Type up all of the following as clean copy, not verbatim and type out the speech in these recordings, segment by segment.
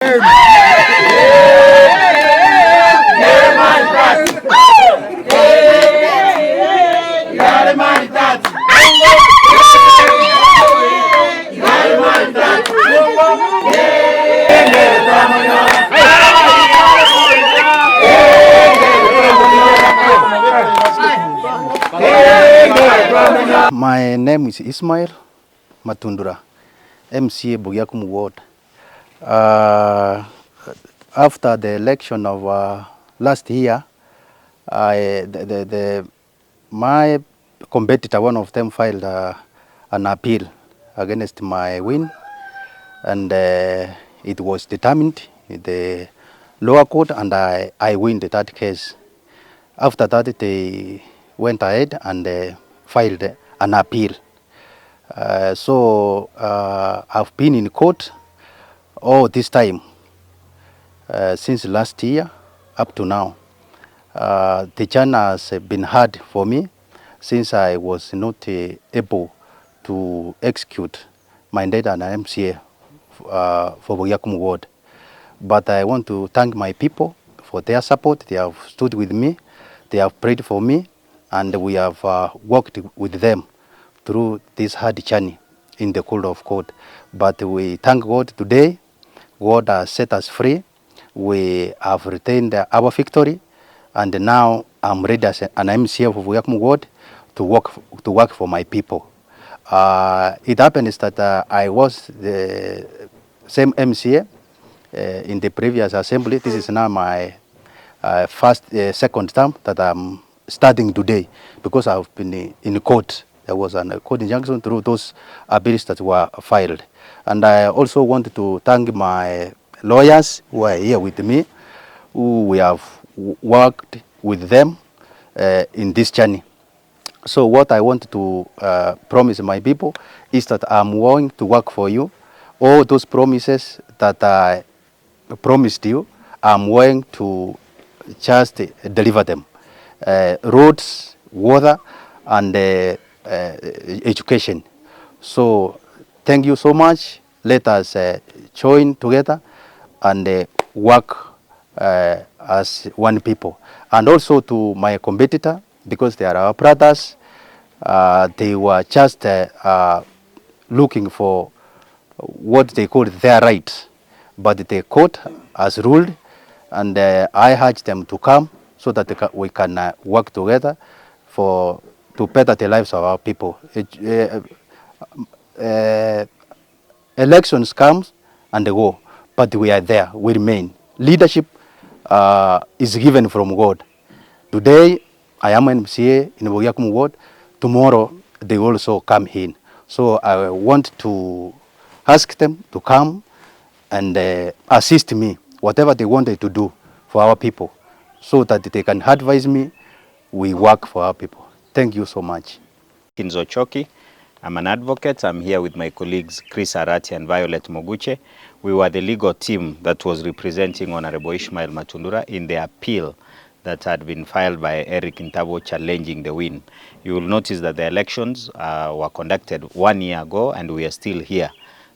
My name is Ismail Matundura, M.C.A. Bogiakumu ward. After the election of last year, my competitor, one of them, filed an appeal against my win, and it was determined in the lower court, and I win that case. After that, they went ahead and filed an appeal. I've been in court all this time since last year up to now. The journey has been hard for me since I was not able to execute my mandate as an M.C.A. For Bogiakumu ward. But I want to thank my people for their support. They have stood with me, they have prayed for me, and we have worked with them through this hard journey in the court of court. But we thank God today. God has set us free. We have retained our victory, and now I'm ready as an M.C.A. for Bogiakumu ward to work for my people. It happens that I was the same M.C.A. In the previous assembly. This is now my second term that I'm starting today, because I've been in court. There was a court injunction through those bills that were filed. And I also want to thank my lawyers who are here with me, who we have worked with them in this journey. So what I want to promise my people is that I'm willing to work for you. All those promises that I promised you, I'm willing to just deliver them. Roads, water, and education. So thank you so much. Let us join together and work as one people. And also to my competitor, because they are our brothers, they were just looking for what they call their rights. But the court has ruled, and I urge them to come so that we can work together to better the lives of our people. Elections come and they go, but we are there, we remain. Leadership is given from God. Today, I am an M.C.A. in Bogiakumu ward. Tomorrow, they also come in. So I want to ask them to come and assist me, whatever they wanted to do for our people, so that they can advise me. We work for our people. Thank you so much. Kinzochoki. I'm an advocate. I'm here with my colleagues Chris Arati and Violet Moguche. We were the legal team that was representing Honorable Ismail Matundura in the appeal that had been filed by Eric Ntabo challenging the win. You will notice that the elections were conducted 1 year ago, and we are still here.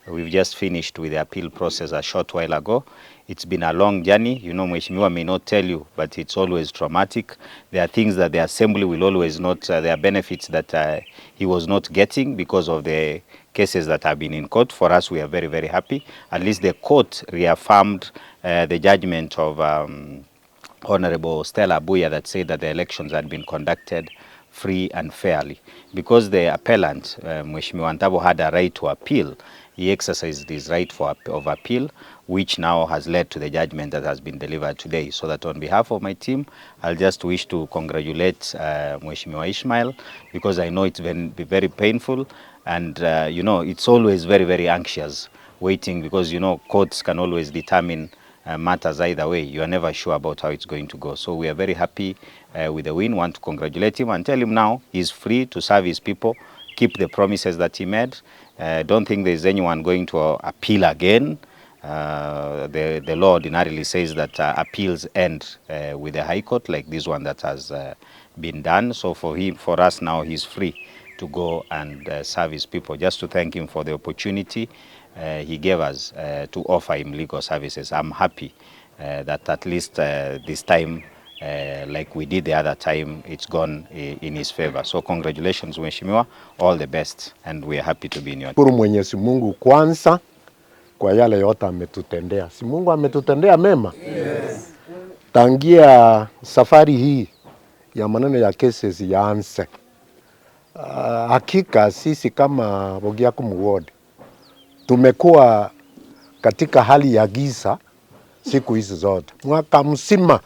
We've just finished with the appeal process a short while ago. It's been a long journey. You know, Mheshimiwa may not tell you, but it's always traumatic. There are things that the assembly will always not, there are benefits that he was not getting because of the cases that have been in court. For us, we are very, very happy. At least the court reaffirmed the judgment of Honorable Stella Abuya that said that the elections had been conducted free and fairly. Because the appellant, Mheshimiwa Ntabo, had a right to appeal, he exercised his right of appeal, which now has led to the judgment that has been delivered today. So that on behalf of my team, I'll just wish to congratulate Mheshimiwa Ismail, because I know it's been very painful, and you know, it's always very, very anxious waiting, because you know, courts can always determine matters either way. You are never sure about how it's going to go. So we are very happy with the win. Want to congratulate him and tell him now he's free to serve his people, keep the promises that he made. Don't think there's anyone going to appeal again. The law ordinarily says that appeals end with the High Court, like this one that has been done. So for us now, he's free to go and serve his people. Just to thank him for the opportunity. he gave us to offer him legal services. I'm happy that at least this time, like we did the other time, it's gone in his favor. So congratulations, Mheshimiwa, all the best, and we are happy to be in your team. Shukuru Mwenyezi Mungu kwanza kwa yale yote ametutendea. Si Mungu ametutendea mema? Yes. Tangia safari hii ya maneno ya cases yaanze, hakika sisi kama Bogiakumu ward tumekuwa katika hali ya giza siku hizi zote, mwaka mzima,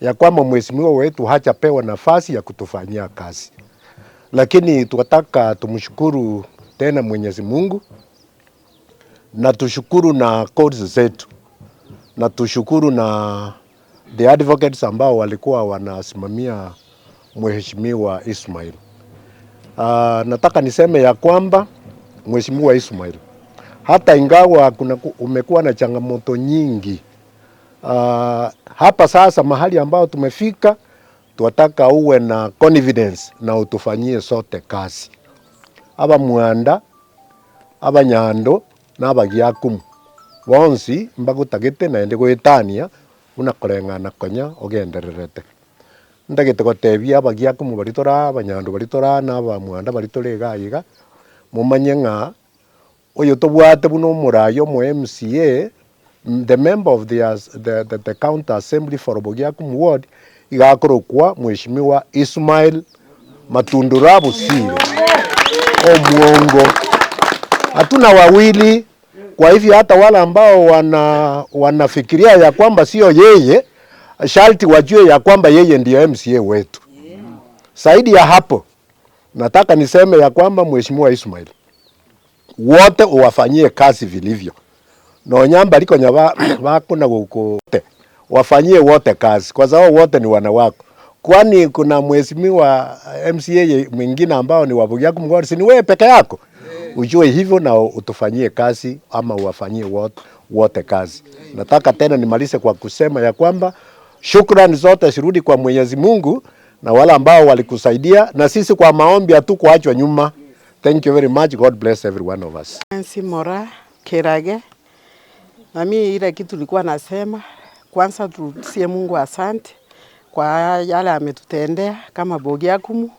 ya kwamba mheshimiwa wetu hajapewa nafasi ya kutufanyia kazi. Lakini tunataka tumshukuru tena Mwenyezi Mungu, na tushukuru na courts zetu, na tushukuru na the advocates ambao walikuwa wanasimamia mheshimiwa Ismail. Nataka niseme ya kwamba mheshimiwa Ismail, hata ingawa umekuwa na changamoto nyingi, hapa sasa mahali ambao tumefika, tunataka uwe na confidence na utufanyie sote kazi. Aba Mwanda, aba Nyando na Bogiakumu bonsi mbagutagite na ende gwitania unakorengana konya ogendererete. Ndagite gotebia Bogiakumu baritora, Abanyando baritora na aba Mwanda baritorega iga mumanye nga oyo tobwate buno murayo mu M.C.A, the member of the county assembly for Bogiakumu ward igakorokwa mheshimiwa Ismail Matundura Busire Omuongo. Hatuna wawili, kwa hivyo hata wale ambao wanafikiria ya kwamba sio yeye, sharti wajue ya kwamba yeye ndiyo M.C.A wetu. Zaidi ya hapo, nataka niseme ya kwamba mheshimiwa Ismail, wote uwafanyie kazi vilivyo. No nyamba liko wako na wote wafanyie wote kazi, kwa sababu wote ni wanawako. Kwani kuna mheshimiwa M.C.A mwingine ambao ni wa Bogiakumu ward, si ni wewe peke yako? Ujue hivyo na utufanyie kazi, ama uwafanyie wote kazi. Nataka tena nimalize kwa kusema ya kwamba shukrani zote zirudi kwa Mwenyezi Mungu na wale ambao walikusaidia, na sisi kwa maombi hatukuachwa nyuma. Thank you very much. God bless every one of us. Mora Kerage. Na mimi ile kitu nilikuwa nasema, kwanza tusie Mungu asante kwa yale ametutendea kama Bogiakumu.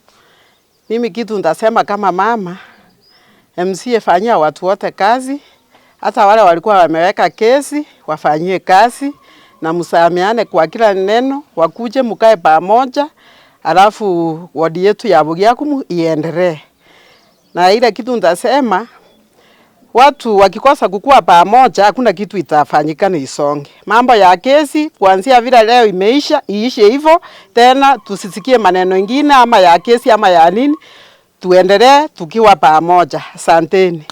Mimi kitu nitasema kama mama, M.C.A fanyia watu wote kazi, hata wale walikuwa wameweka kesi wafanyie kazi, na msamiane kwa kila neno, wakuje mkae pamoja, alafu wadi yetu ya Bogiakumu iendelee. Na ile kitu nitasema, watu wakikosa kukua pamoja, hakuna kitu itafanyika ni isonge. Mambo ya kesi kuanzia vile leo imeisha, iishe hivyo, tena tusisikie maneno mengine ama ya kesi ama ya nini, tuendelee tukiwa pamoja. Asanteni.